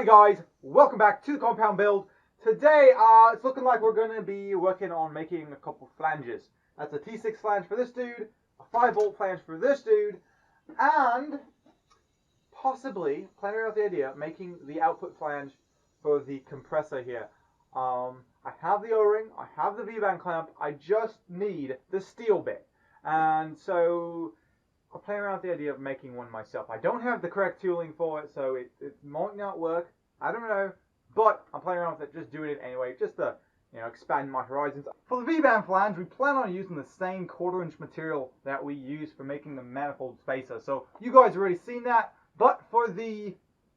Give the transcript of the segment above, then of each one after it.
Howdy guys, welcome back to the compound build. Today it's looking like we're going to be working on making a couple flanges. That's a T6 flange for this dude, a 5-bolt flange for this dude, and possibly, planning out the idea, making the output flange for the compressor here. I have the O-ring, I have the V-band clamp, I just need the steel bit. And so I'm playing around with the idea of making one myself. I don't have the correct tooling for it, so it might not work. I don't know, but I'm playing around with it, just doing it anyway, just to expand my horizons. For the V-band flange, we plan on using the same 1/4-inch material that we use for making the manifold spacer. So you guys have already seen that. But for the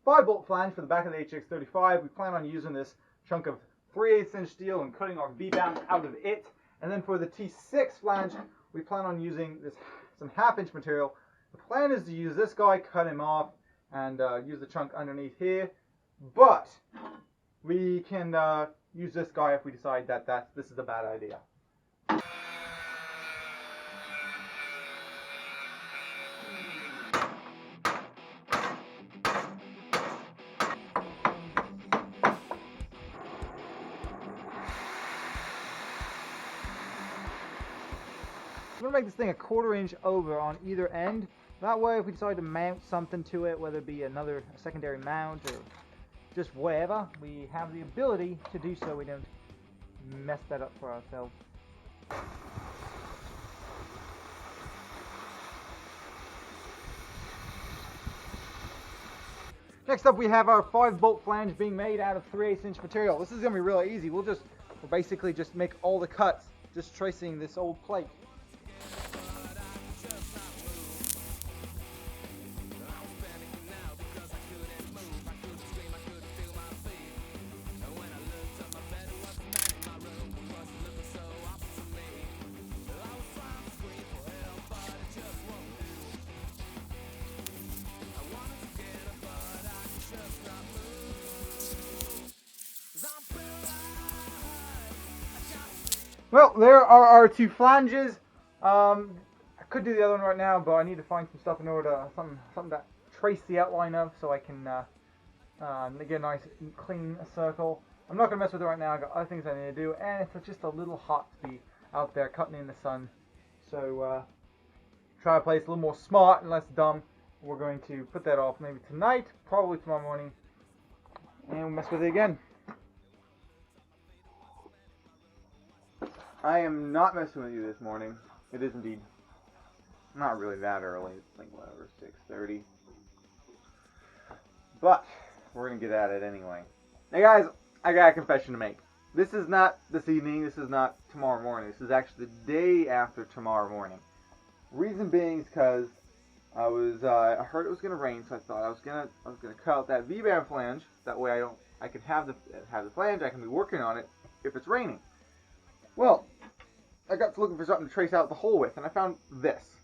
5-bolt flange for the back of the HX35, we plan on using this chunk of 3/8 inch steel and cutting our V-band out of it. And then for the T6 flange, we plan on using some 1/2 inch material. The plan is to use this guy, cut him off, and use the chunk underneath here. But we can use this guy if we decide that this is a bad idea. I'm going to make this thing a 1/4 inch over on either end. That way if we decide to mount something to it, whether it be a secondary mount or just whatever, we have the ability to do so. We don't mess that up for ourselves. Next up we have our 5-bolt flange being made out of 3/8 inch material. This is going to be really easy. We'll basically just make all the cuts, just tracing this old plate. Well, there are our 2 flanges. I could do the other one right now, but I need to find some stuff in order to something to trace the outline of, so I can get a nice clean circle. I'm not gonna mess with it right now. I got other things I need to do, and it's just a little hot to be out there cutting in the sun. So try to play this a little more smart and less dumb. We're going to put that off maybe tonight, probably tomorrow morning, and we'll mess with it again. I am not messing with you this morning. It is indeed not really that early. It's like whatever, 6:30. But we're gonna get at it anyway. Hey guys, I got a confession to make. This is not this evening. This is not tomorrow morning. This is actually the day after tomorrow morning. Reason being is because I heard it was gonna rain, so I thought I was gonna cut out that V-band flange. That way I could have the flange. I can be working on it if it's raining. Well, I got to looking for something to trace out the hole with, and I found this.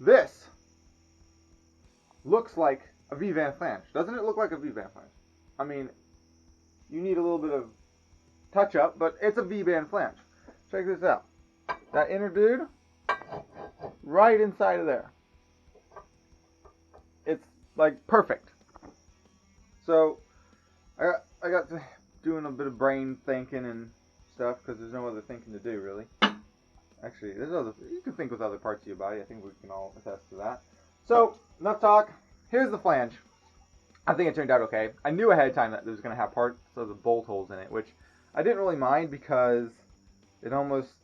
This looks like a V-band flange. Doesn't it look like a V-band flange? I mean, you need a little bit of touch-up, but it's a V-band flange. Check this out. That inner dude, right inside of there. It's, like, perfect. So, I got to doing a bit of brain thinking and stuff, because there's no other thinking to do, really. Actually, you can think with other parts of your body. I think we can all attest to that. So, enough talk. Here's the flange. I think it turned out okay. I knew ahead of time that it was going to have parts of the bolt holes in it, which I didn't really mind, because it almost,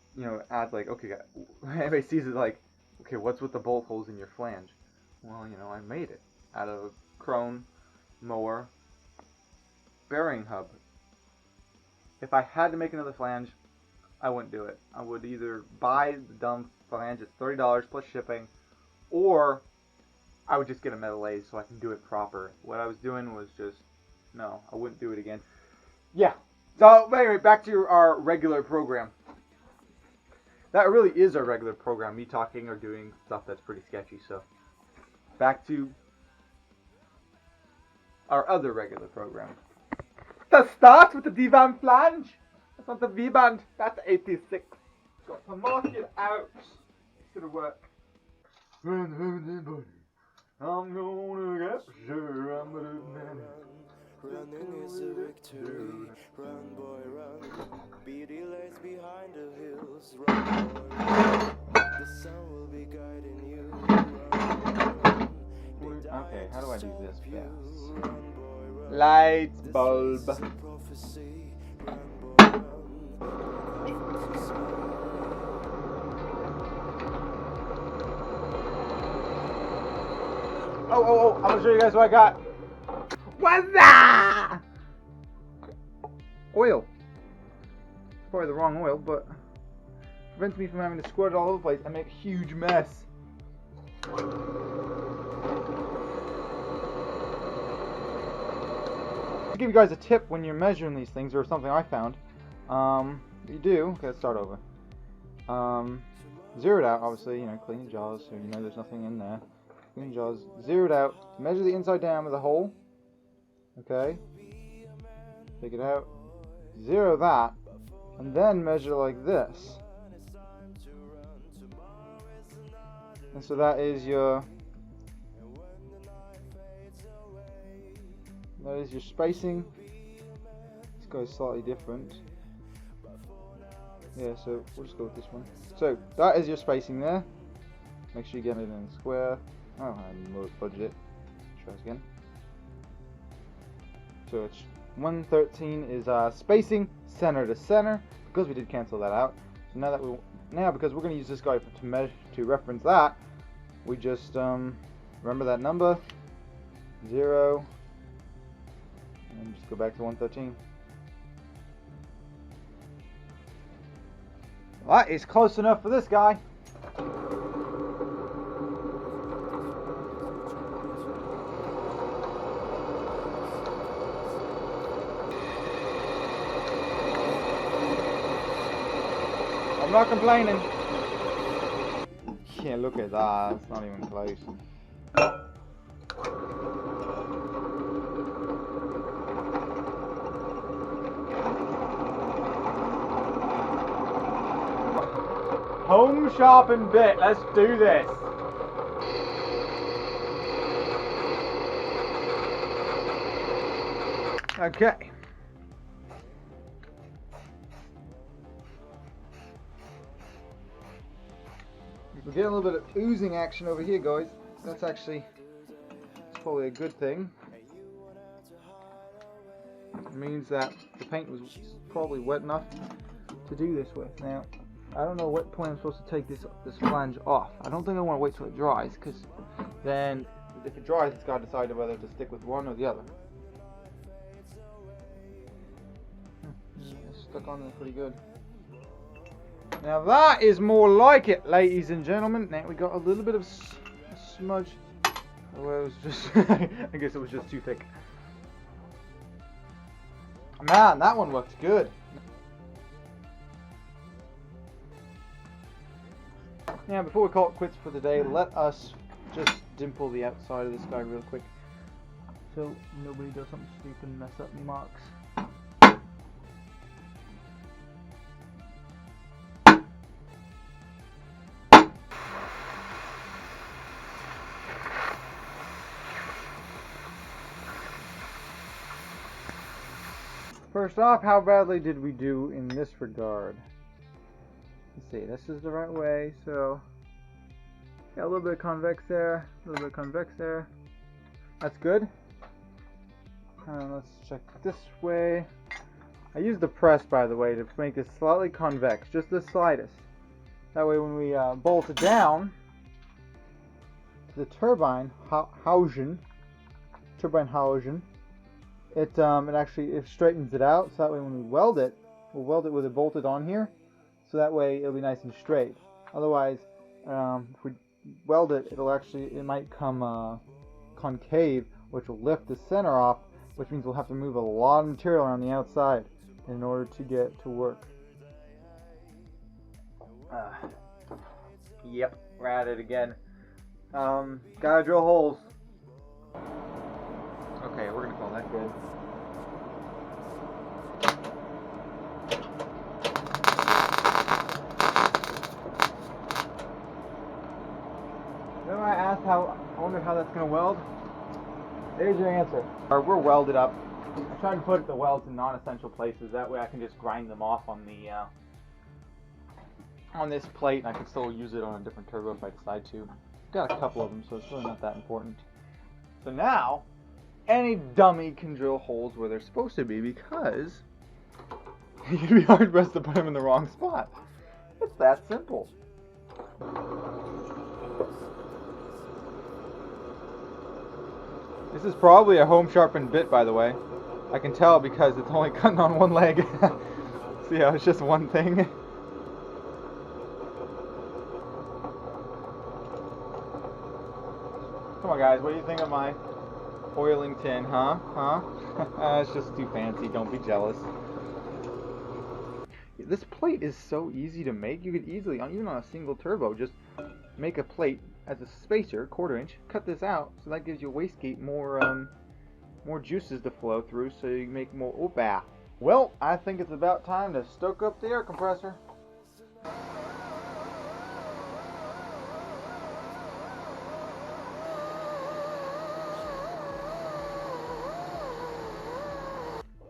adds like, okay, everybody sees it like, okay, what's with the bolt holes in your flange? Well, I made it out of a Krone mower bearing hub. If I had to make another flange, I wouldn't do it. I would either buy the dumb flange at $30 plus shipping, or I would just get a metal lathe so I can do it proper. What I was doing was no, I wouldn't do it again. Yeah. So anyway, back to our regular program. That really is our regular program, me talking or doing stuff that's pretty sketchy. So back to our other regular program. Let's start with the V-band flange. That's not the V-band, that's the 86. Got to mark it out. It's gonna work. I'm gonna get sure I'm gonna Running is a victory. Run, boy, run. Beady lays behind the hills. Run, boy, run. The sun will be guiding you. Run, Okay, how do I do this fast? run, boy, run. Light bulb. This is a prophecy. Run, boy, run. Oh, I'm gonna show you guys what I got. What's that? Oil. It's probably the wrong oil, but prevents me from having to squirt it all over the place and make a huge mess. To give you guys a tip when you're measuring these things, or something I found, you do, okay, let's start over. Zero it out, obviously, clean the jaws so you know there's nothing in there. Clean the jaws, zero it out, measure the inside diameter of the hole, okay, take it out, zero that, and then measure like this. And so that is your spacing. This guy's slightly different. Yeah, so we'll just go with this one. So that is your spacing there. Make sure you get it in a square. Oh, and we'll budget it. Try this again. So it's 113 is spacing center to center, because we did cancel that out. So now because we're going to use this guy to reference that, we just remember that number 0 and just go back to 113. Well, that is close enough for this guy. I'm not complaining. Yeah, look at that. It's not even close. Home sharpened bit. Let's do this. Okay. We're getting a little bit of oozing action over here, guys. That's probably a good thing. It means that the paint was probably wet enough to do this with. Now, I don't know what point I'm supposed to take this flange off. I don't think I want to wait till it dries, because then if it dries, it's got to decide whether to stick with one or the other. It's stuck on there pretty good. Now that is more like it, ladies and gentlemen. Now we got a little bit of smudge. Oh, it was just I guess it was just too thick. Man, that one looked good. Now before we call it quits for the day, let us just dimple the outside of this guy real quick, so nobody does something stupid and mess up any marks. First off, how badly did we do in this regard? Let's see, this is the right way, so got a little bit of convex there, a little bit of convex there. That's good. Let's check this way. I used the press, by the way, to make this slightly convex, just the slightest. That way when we bolt it down to the turbine housing, it straightens it out, so that way when we weld it, we'll weld it with it bolted on here, so that way it'll be nice and straight. Otherwise, if we weld it, it might come concave, which will lift the center off, which means we'll have to move a lot of material around the outside in order to get to work. Yep, we're at it again. Gotta drill holes. Okay, we're gonna call that good. I wonder how that's gonna weld. There's your answer. We're welded up. I tried to put the welds in non-essential places. That way I can just grind them off on the on this plate, and I can still use it on a different turbo if I decide to. Got a couple of them, so it's really not that important. So now, any dummy can drill holes where they're supposed to be, because you'd be hard pressed to put them in the wrong spot. It's that simple. This is probably a home sharpened bit, by the way. I can tell because it's only cutting on one leg. See how it's just one thing? Come on, guys, what do you think of my oiling tin, huh? It's just too fancy, don't be jealous. This plate is so easy to make. You could easily, even on a single turbo, just make a plate as a spacer, 1/4 inch, cut this out, so that gives your wastegate more juices to flow through, so you can make more opa. Well, I think it's about time to stoke up the air compressor.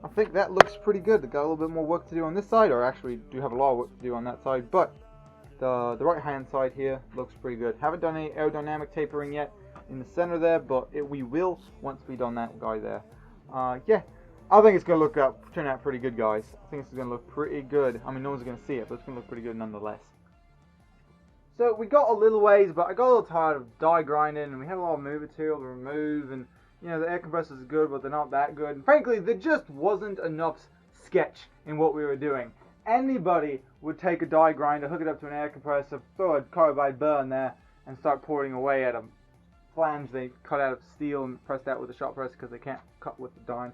I think that looks pretty good. Got a little bit more work to do on this side, or actually do have a lot of work to do on that side, but the right hand side here looks pretty good. Haven't done any aerodynamic tapering yet in the center there, but we will once we done that guy there. Yeah, I think it's going to turn out pretty good, guys. I think this is going to look pretty good. I mean, no one's going to see it, but it's going to look pretty good nonetheless. So we got a little ways, but I got a little tired of die grinding, and we have a lot of move material to remove, and you know, the air compressors are good, but they're not that good. And frankly, there just wasn't enough sketch in what we were doing. Anybody would take a die grinder, hook it up to an air compressor, throw a carbide burr in there, and start pouring away at a flange they cut out of steel and pressed out with a shot press because they can't cut with the die.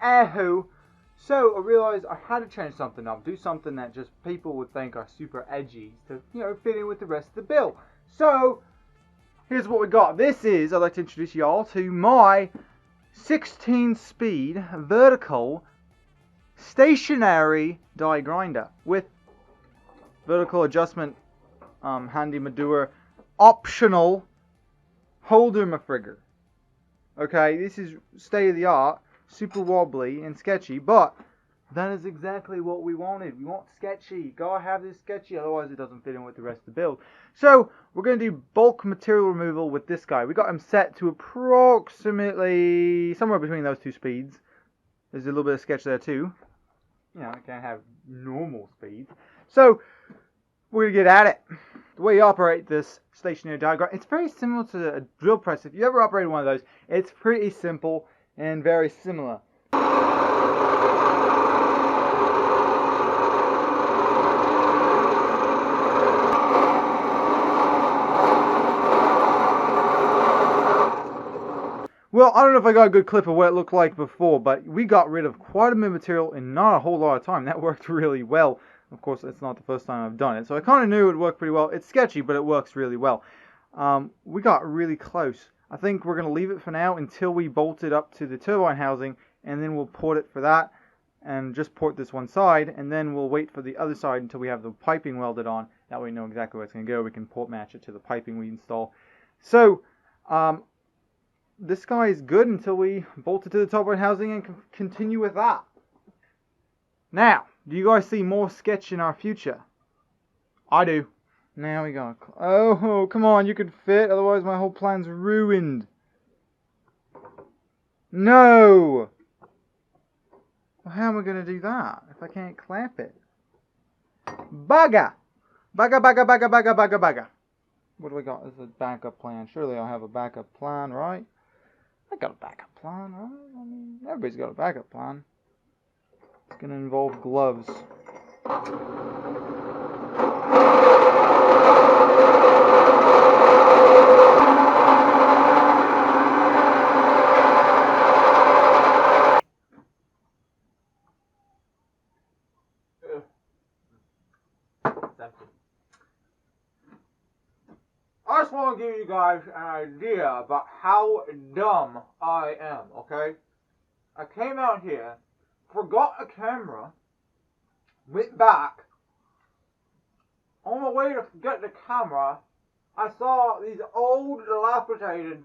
Anywho, so I realized I had to change something up, do something that just people would think are super edgy to, you know, fit in with the rest of the build. So here's what we got. This is, I'd like to introduce y'all to my 16-speed vertical stationary die grinder with vertical adjustment, handy Madura, optional holder mafrigger. Okay, this is state of the art, super wobbly and sketchy, but that is exactly what we wanted. We want sketchy. Gotta have this sketchy, otherwise it doesn't fit in with the rest of the build. So we're going to do bulk material removal with this guy. We got him set to approximately somewhere between those two speeds. There's a little bit of sketch there too. You know, I can't have normal speeds. So we're going to get at it. The way you operate this stationary die grinder, it's very similar to a drill press. If you ever operated one of those, it's pretty simple and very similar. Well, I don't know if I got a good clip of what it looked like before, but we got rid of quite a bit of material in not a whole lot of time. That worked really well. Of course, it's not the first time I've done it, so I kind of knew it would work pretty well. It's sketchy, but it works really well. We got really close. I think we're going to leave it for now until we bolt it up to the turbine housing, and then we'll port it for that, and just port this one side, and then we'll wait for the other side until we have the piping welded on. That way we know exactly where it's going to go. We can port match it to the piping we install. So, this guy is good until we bolt it to the turbine housing and continue with that. Now, do you guys see more sketch in our future? I do. Now we go. Oh, come on, you can fit, otherwise my whole plan's ruined. No! Well, how am I going to do that if I can't clamp it? Bugger! Bugger, bugger, bugger, bugger, bugger, bugger. What do we got as a backup plan? Surely I'll have a backup plan, right? I got a backup plan, right? I mean, everybody's got a backup plan. It's going to involve gloves. I just want to give you guys an idea about how dumb I am, okay? I came out here, forgot a camera, went back. On my way to get the camera, I saw these old, dilapidated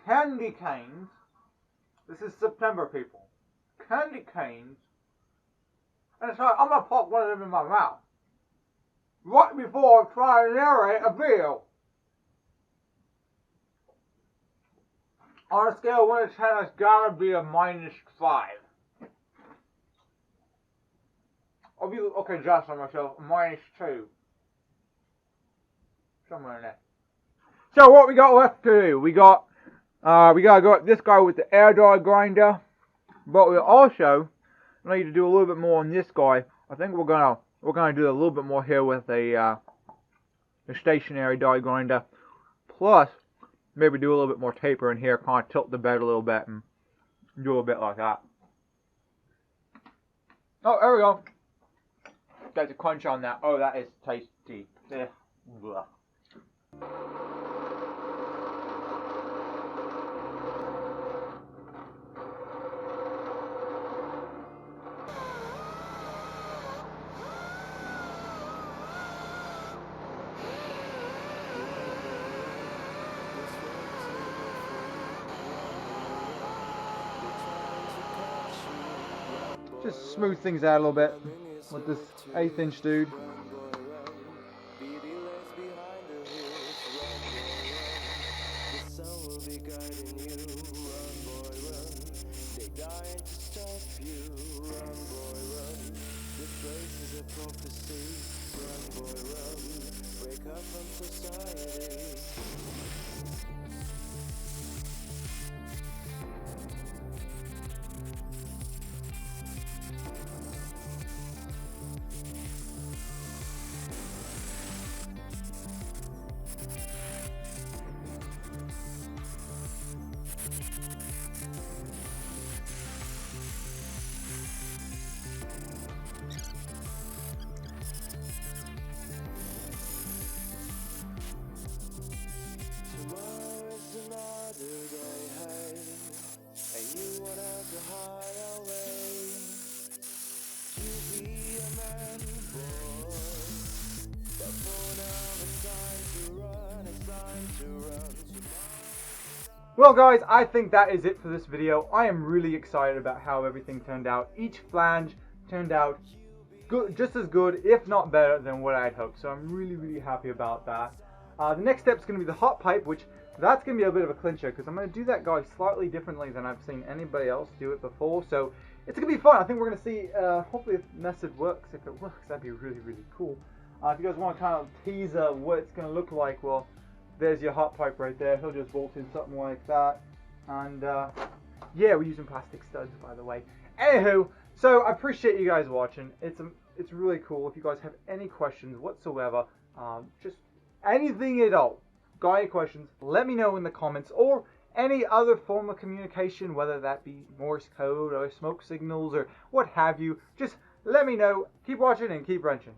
candy canes This is September, people. Candy canes. And it's like, I'm gonna pop one of them in my mouth. Right before I try to narrate a video. On a scale of 1 to 10, it's gotta be a -5. I'll be, okay, just on myself, -2. Somewhere in there. So what we got left to do? We gotta go at this guy with the air die grinder, but we also need to do a little bit more on this guy. I think we're gonna do a little bit more here with a stationary die grinder, plus maybe do a little bit more taper in here, kind of tilt the bed a little bit and do a bit like that. Oh, there we go. There's a crunch on that. Oh, that is tasty. Yeah. Blah. Just smooth things out a little bit with this 1/8 inch dude. Well guys, I think that is it for this video. I am really excited about how everything turned out. Each flange turned out good, just as good, if not better, than what I had hoped. So I'm really happy about that. The next step is going to be the hot pipe, which that's going to be a bit of a clincher because I'm going to do that guy slightly differently than I've seen anybody else do it before. So it's going to be fun. I think we're going to see, hopefully if method works. If it works, that'd be really cool. If you guys want to kind of teaser what it's going to look like, well, there's your hot pipe right there. He'll just bolt in something like that. And yeah, we're using plastic studs, by the way. Anywho, so I appreciate you guys watching. It's really cool. If you guys have any questions whatsoever, just anything at all, got any questions, let me know in the comments, or any other form of communication, whether that be Morse code or smoke signals or what have you. Just let me know. Keep watching and keep wrenching.